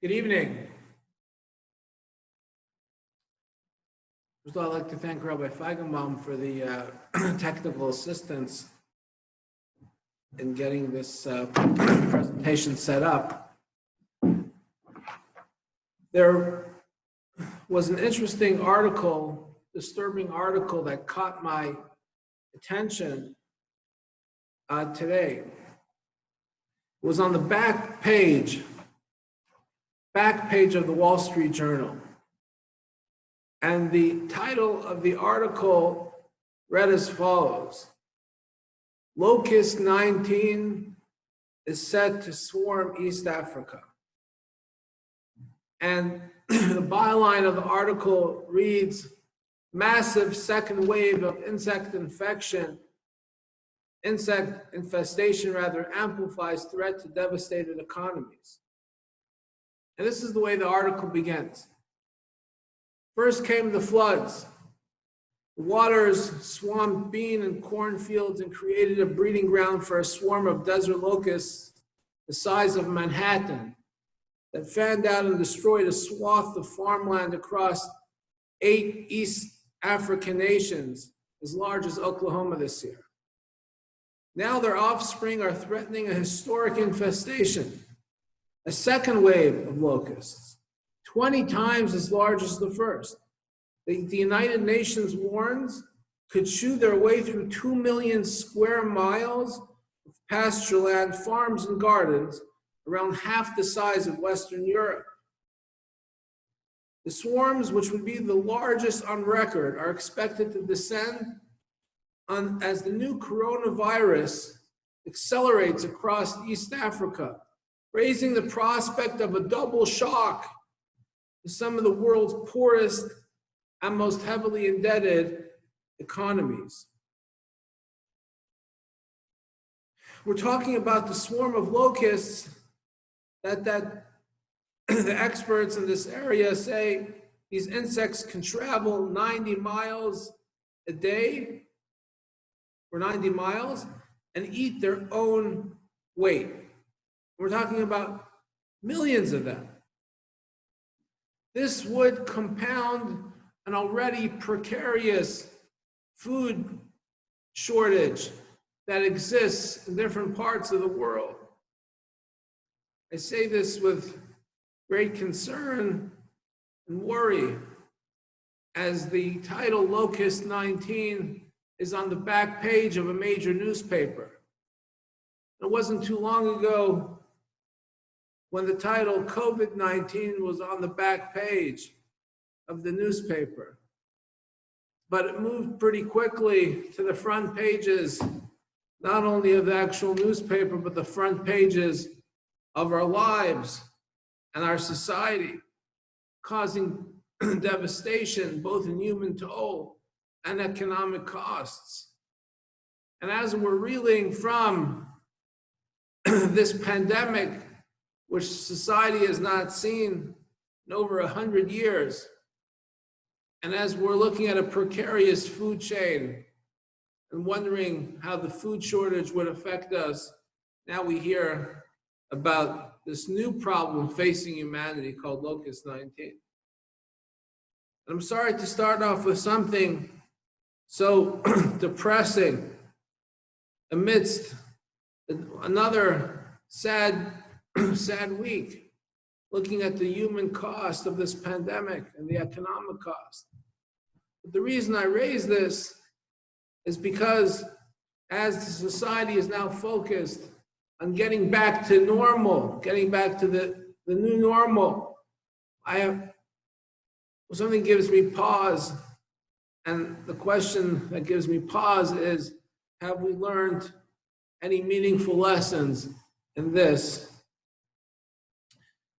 Good evening. First of all, I'd like to thank Rabbi Feigenbaum for the technical assistance in getting this presentation set up. There was an interesting article, disturbing article that caught my attention today. It was on the back page of the Wall Street Journal. And the title of the article read as follows: Locust 19 is set to swarm East Africa. And the byline of the article reads, massive second wave of insect infestation amplifies threat to devastated economies. And this is the way the article begins. First came the floods. The waters swamped bean and cornfields and created a breeding ground for a swarm of desert locusts the size of Manhattan that fanned out and destroyed a swath of farmland across 8 East African nations as large as Oklahoma this year. Now their offspring are threatening a historic infestation, a second wave of locusts, 20 times as large as the first. The United Nations warns could chew their way through 2 million square miles of pasture land, farms, and gardens, around half the size of Western Europe. The swarms, which would be the largest on record, are expected to descend as the new coronavirus accelerates across East Africa, raising the prospect of a double shock to some of the world's poorest and most heavily indebted economies. We're talking about the swarm of locusts that the experts in this area say these insects can travel 90 miles a day, or 90 miles, and eat their own weight. We're talking about millions of them. This would compound an already precarious food shortage that exists in different parts of the world. I say this with great concern and worry, as the title Locust 19 is on the back page of a major newspaper. It wasn't too long ago when the title COVID-19 was on the back page of the newspaper. But it moved pretty quickly to the front pages, not only of the actual newspaper, but the front pages of our lives and our society, causing devastation, both in human toll and economic costs. And as we're reeling from this pandemic, which society has not seen in over 100 years, and as we're looking at a precarious food chain and wondering how the food shortage would affect us, now we hear about this new problem facing humanity called Locust 19. And I'm sorry to start off with something so depressing amidst another sad week, looking at the human cost of this pandemic and the economic cost. But the reason I raise this is because as the society is now focused on getting back to normal, getting back to the new normal, something gives me pause. And the question that gives me pause is, have we learned any meaningful lessons in this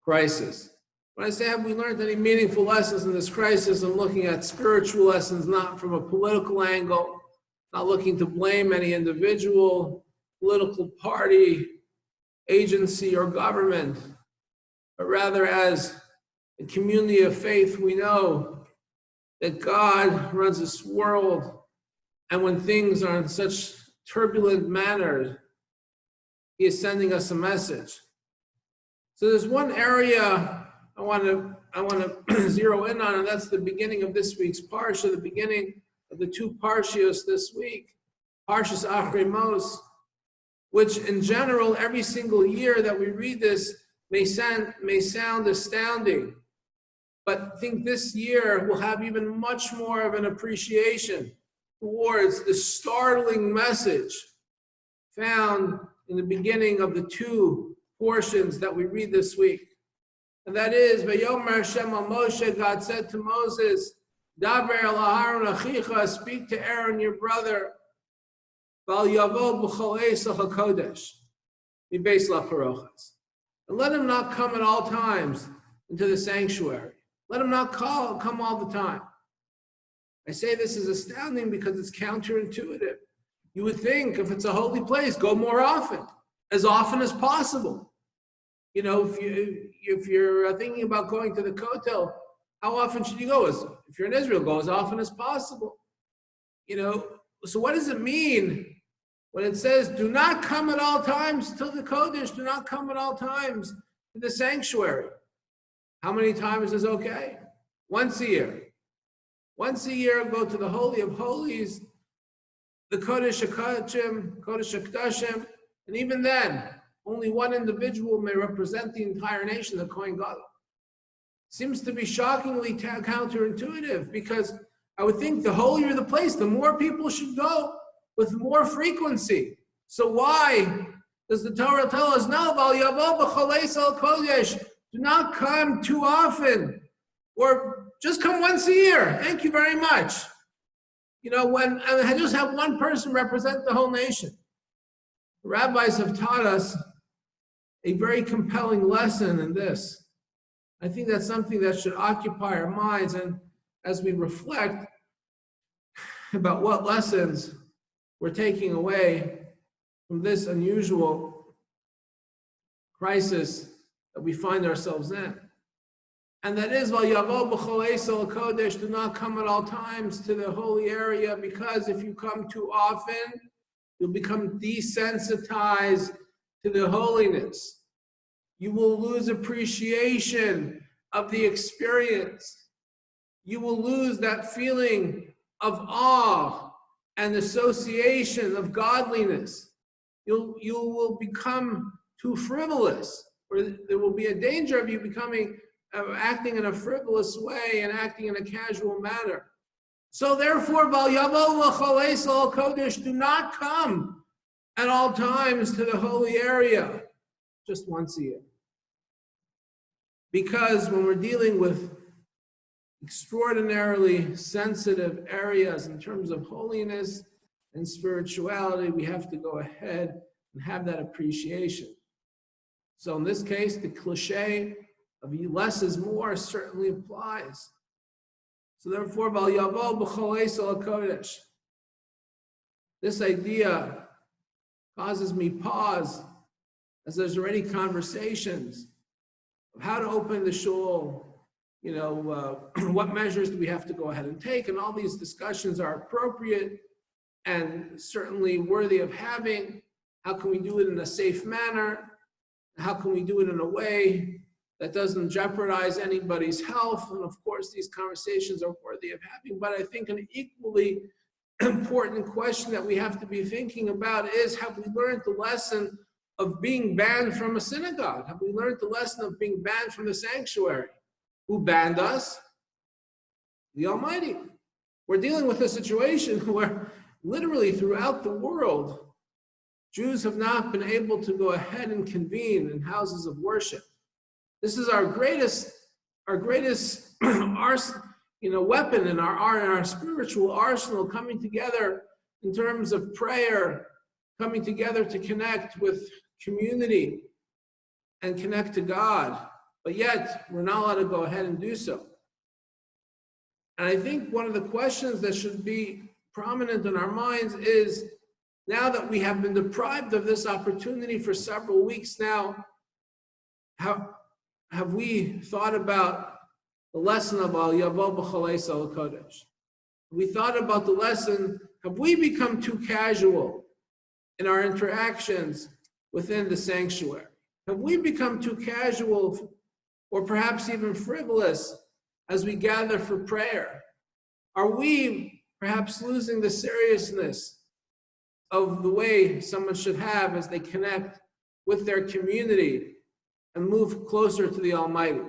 crisis? When I say have we learned any meaningful lessons in this crisis, I'm looking at spiritual lessons, not from a political angle, not looking to blame any individual, political party, agency, or government, but rather as a community of faith, we know that God runs this world, and when things are in such turbulent manner, He is sending us a message. So there's one area I want to zero in on, and that's the beginning of this week's parsha, the beginning of the two parshios this week, Parshas Achrei Mos, which in general, every single year that we read this may sound astounding, but I think this year we'll have even much more of an appreciation towards the startling message found in the beginning of the two portions that we read this week. And that is, Vayomer Hashem al Moshe, God said to Moses, Daber el Aharon achicha, speak to Aaron your brother, Val yavo b'chol esach hakodesh, mibeis laparochas. And let him not come at all times into the sanctuary. Let him not come all the time. I say this is astounding because it's counterintuitive. You would think if it's a holy place, go more often as possible. You know, if you're thinking about going to the Kotel, how often should you go? If you're in Israel, go as often as possible. You know, so what does it mean when it says, do not come at all times to the Kodesh, do not come at all times to the sanctuary? How many times is okay? Once a year. Once a year, go to the Holy of Holies, the Kodesh HaKodashim, and even then, only one individual may represent the entire nation, the Kohen Gadol. Seems to be shockingly counterintuitive, because I would think the holier the place, the more people should go with more frequency. So why does the Torah tell us, no, do not come too often, or just come once a year? Thank you very much. You know, when I just have one person represent the whole nation. The rabbis have taught us a very compelling lesson in this. I think that's something that should occupy our minds, and as we reflect about what lessons we're taking away from this unusual crisis that we find ourselves in. And that is, do not come at all times to the holy area, because if you come too often, you'll become desensitized to the holiness. You will lose appreciation of the experience. You will lose that feeling of awe and association of godliness. You will become too frivolous, or there will be a danger of you acting in a frivolous way and acting in a casual manner. So therefore, do not come at all times to the holy area, just once a year. Because when we're dealing with extraordinarily sensitive areas in terms of holiness and spirituality, we have to go ahead and have that appreciation. So in this case, the cliche of less is more certainly applies. So therefore, this idea causes me pause, as there's already conversations of how to open the shul, what measures do we have to go ahead and take, and all these discussions are appropriate and certainly worthy of having. How can we do it in a safe manner? How can we do it in a way that doesn't jeopardize anybody's health? And of course, these conversations are worthy of having. But I think an equally important question that we have to be thinking about is, have we learned the lesson of being banned from a synagogue? Have we learned the lesson of being banned from the sanctuary? Who banned us? The Almighty. We're dealing with a situation where literally throughout the world, Jews have not been able to go ahead and convene in houses of worship. This is our greatest weapon in our spiritual arsenal, coming together in terms of prayer, coming together to connect with community and connect to God. But yet, we're not allowed to go ahead and do so. And I think one of the questions that should be prominent in our minds is, now that we have been deprived of this opportunity for several weeks now, have we thought about the lesson of Al Yavo B'Chalei Sal Kodesh? We thought about the lesson, have we become too casual in our interactions within the sanctuary? Have we become too casual or perhaps even frivolous as we gather for prayer? Are we perhaps losing the seriousness of the way someone should have as they connect with their community and move closer to the Almighty?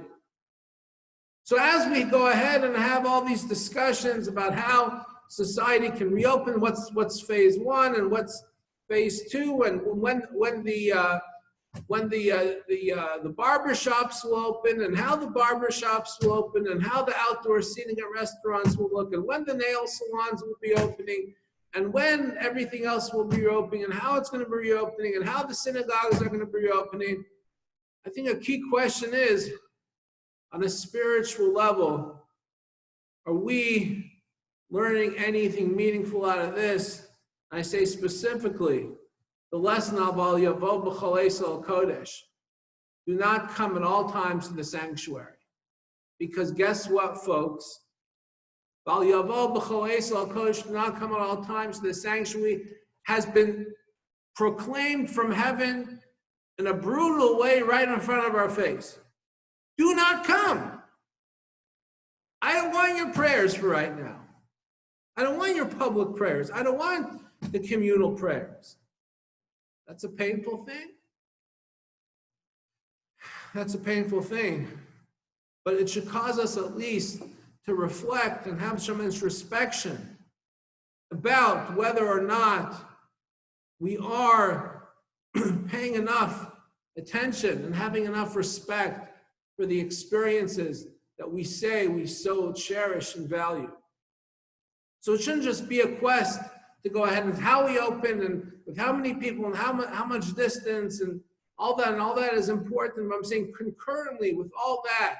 So as we go ahead and have all these discussions about how society can reopen, what's phase one and what's phase two, and when the barber shops will open, and how the barber shops will open, and how the outdoor seating at restaurants will look, and when the nail salons will be opening, and when everything else will be reopening, and how it's going to be reopening, and how the synagogues are going to be reopening, I think a key question is, on a spiritual level, are we learning anything meaningful out of this? I say specifically, the lesson of Al Yavo B'Chalei Sal Kodesh. Do not come at all times to the sanctuary. Because guess what, folks? Al Yavo B'Chalei Sal Kodesh, do not come at all times to the sanctuary, has been proclaimed from heaven in a brutal way right in front of our face. Do not come. I don't want your prayers for right now. I don't want your public prayers. I don't want the communal prayers. That's a painful thing. That's a painful thing. But it should cause us at least to reflect and have some introspection about whether or not we are paying enough attention and having enough respect for the experiences that we say we so cherish and value. So it shouldn't just be a quest to go ahead and how we open and with how many people and how much distance and all that is important. But I'm saying concurrently with all that,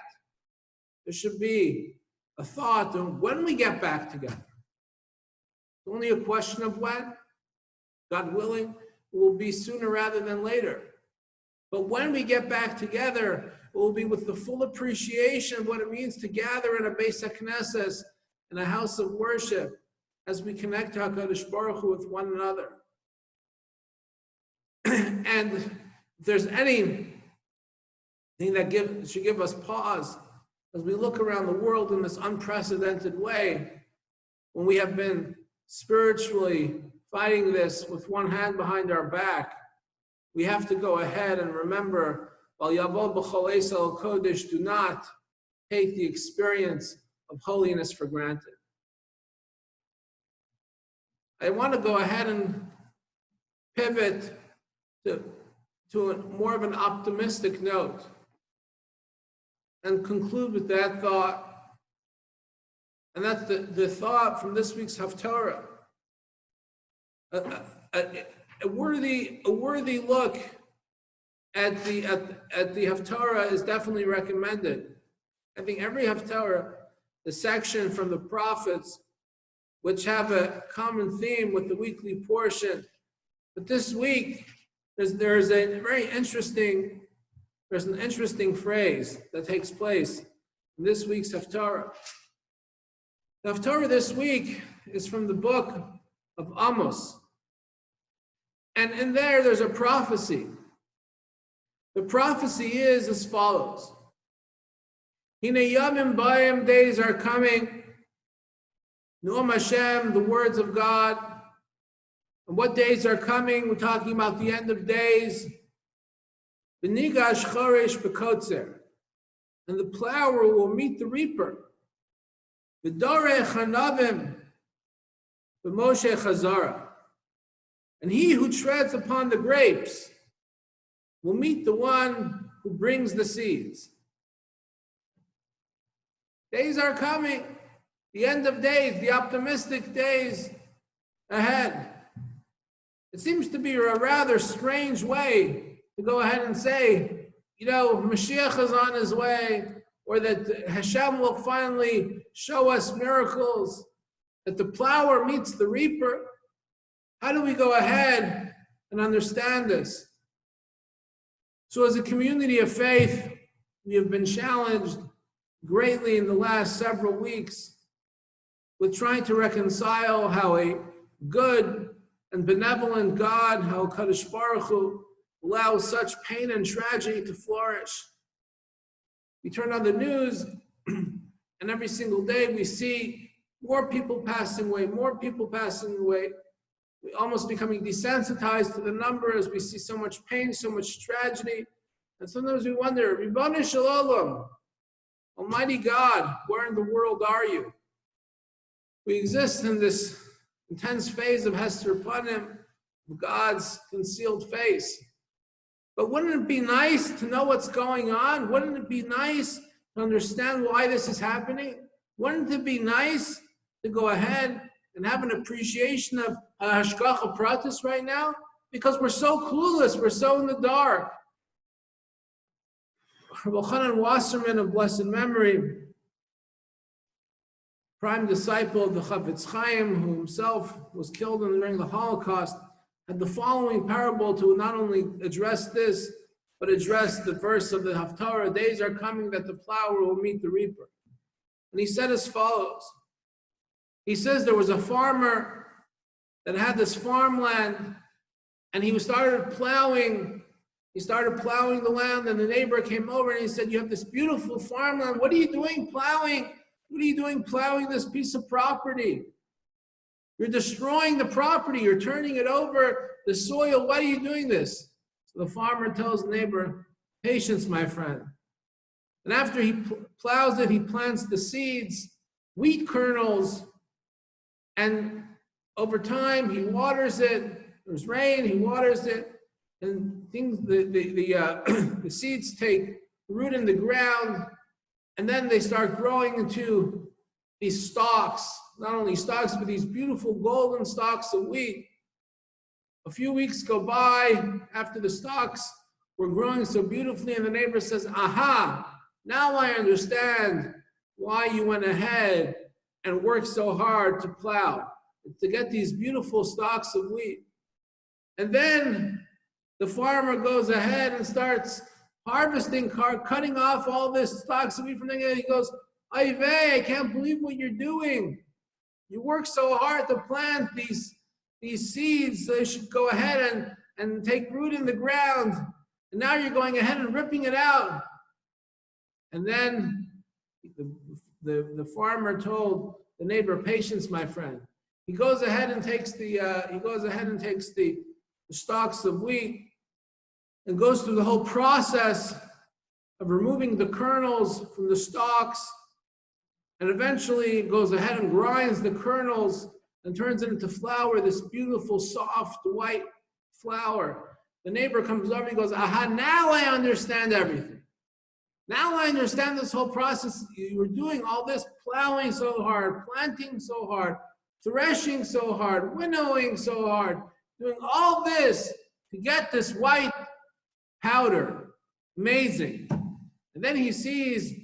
there should be a thought of when we get back together. It's only a question of when. God willing, it will be sooner rather than later. But when we get back together, it will be with the full appreciation of what it means to gather in a Beis HaKnesses, in a house of worship, as we connect to HaKadosh Baruch Hu with one another. And if there's anything that should give us pause as we look around the world in this unprecedented way, when we have been spiritually fighting this with one hand behind our back, we have to go ahead and remember, Al Yavo B'Chalei Sal Kodesh, do not take the experience of holiness for granted. I want to go ahead and pivot to more of an optimistic note and conclude with that thought. And that's the thought from this week's Haftarah. A worthy look at the Haftarah is definitely recommended. I think every Haftarah, the section from the prophets, which have a common theme with the weekly portion. But this week, there's an interesting phrase that takes place in this week's Haftarah. The Haftarah this week is from the book of Amos. And in there's a prophecy. The prophecy is as follows. Hine yamim bayim, days are coming. Noam Hashem, the words of God. And what days are coming? We're talking about the end of days. B'nigash choresh b'kotzer. And the plower will meet the reaper. V'dorech hanavim b'moshe chazara. And he who treads upon the grapes will meet the one who brings the seeds. Days are coming. The end of days, the optimistic days ahead. It seems to be a rather strange way to go ahead and say, Mashiach is on his way, or that Hashem will finally show us miracles, that the plower meets the reaper. How do we go ahead and understand this? So as a community of faith, we have been challenged greatly in the last several weeks with trying to reconcile how a good and benevolent God, how Kadosh Baruch Hu allows such pain and tragedy to flourish. We turn on the news, and every single day we see more people passing away, more people passing away. We're almost becoming desensitized to the numbers. We see so much pain, so much tragedy. And sometimes we wonder, Ribbon Shalom, Almighty God, where in the world are you? We exist in this intense phase of Hester Panim, of God's concealed face. But wouldn't it be nice to know what's going on? Wouldn't it be nice to understand why this is happening? Wouldn't it be nice to go ahead and have an appreciation of Hashgacha Pratis right now? Because we're so clueless, we're so in the dark. Rabbi Chanan Wasserman of blessed memory, prime disciple of the Chavetz Chaim, who himself was killed during the Holocaust, had the following parable to not only address this, but address the verse of the Haftarah, days are coming that the plower will meet the reaper. And he said as follows. He says there was a farmer that had this farmland, and he started plowing the land, and the neighbor came over and he said, you have this beautiful farmland. What are you doing plowing? What are you doing plowing this piece of property? You're destroying the property. You're turning it over, the soil. Why are you doing this? So the farmer tells the neighbor, patience, my friend. And after he plows it, he plants the seeds, wheat kernels, and over time he waters it. There's rain, he waters it, and things. The seeds take root in the ground, and then they start growing into these stalks. Not only stalks, but these beautiful golden stalks of wheat. A few weeks go by after the stalks were growing so beautifully, and the neighbor says, aha, now I understand why you went ahead and worked so hard to plow, to get these beautiful stalks of wheat. And then the farmer goes ahead and starts harvesting, cutting off all this stalks of wheat from the end. He goes, Ayveh, I can't believe what you're doing. You work so hard to plant these seeds, so they should go ahead and take root in the ground. And now you're going ahead and ripping it out. And then the farmer told the neighbor, patience, my friend. He goes ahead and takes the stalks of wheat and goes through the whole process of removing the kernels from the stalks. And eventually goes ahead and grinds the kernels and turns it into flour, this beautiful, soft, white flour. The neighbor comes over and goes, aha, now I understand everything. Now I understand this whole process. You were doing all this, plowing so hard, planting so hard, threshing so hard, winnowing so hard, doing all this to get this white powder. Amazing. And then he sees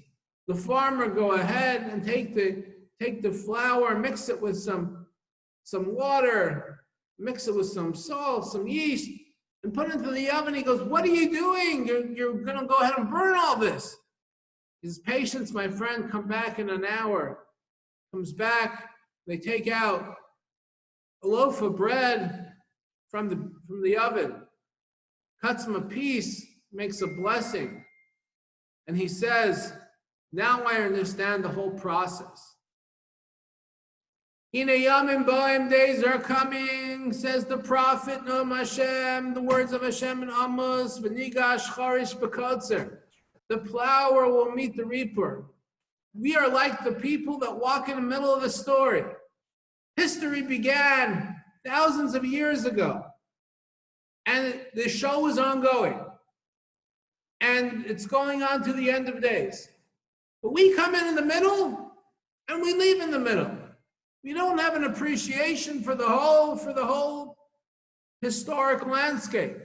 the farmer go ahead and take the flour, mix it with some water, mix it with some salt, some yeast, and put it into the oven. He goes, what are you doing? You're going to go ahead and burn all this. His patience, my friend, come back in an hour. Comes back, they take out a loaf of bread from the oven, cuts him a piece, makes a blessing, and he says, now I understand the whole process. Hine yamim boim, days are coming, says the prophet, Noam Hashem, the words of Hashem in Amos, v'nigash charish b'kotzer. The plower will meet the reaper. We are like the people that walk in the middle of a story. History began thousands of years ago, and the show is ongoing, and it's going on to the end of days. But we come in the middle, and we leave in the middle. We don't have an appreciation for the whole historic landscape.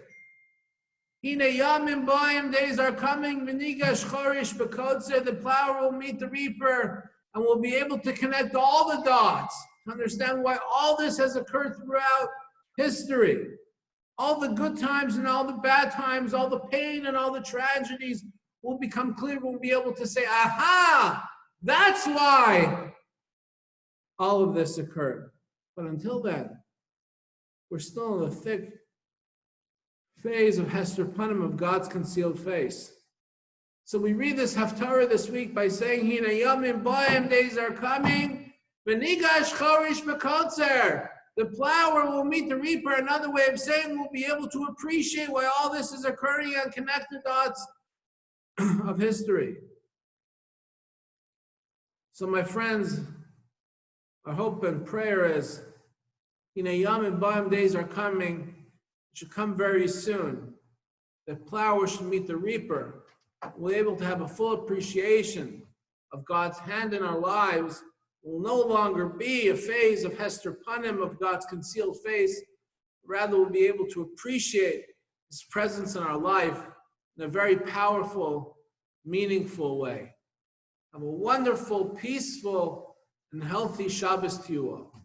Hine yamim boim, days are coming, v'nigash chorish b'kotzer, the plower will meet the reaper, and we'll be able to connect all the dots to understand why all this has occurred throughout history. All the good times and all the bad times, all the pain and all the tragedies will become clear. We'll be able to say, aha, that's why all of this occurred. But until then, we're still in the thick phase of Hester Panim, of God's concealed face. So we read this Haftarah this week by saying, Hina Yomim Boim, days are coming, V'nigash Chorish B'Kotzer. The plower will meet the reaper. Another way of saying we'll be able to appreciate why all this is occurring on connected dots of history. So my friends, our hope and prayer is, Yom Ba'am days are coming, it should come very soon. The plower should meet the reaper. We're able to have a full appreciation of God's hand in our lives. It will no longer be a phase of Hester Panim, of God's concealed face. Rather, we'll be able to appreciate His presence in our life in a very powerful, meaningful way. Have a wonderful, peaceful, and healthy Shabbos to you all.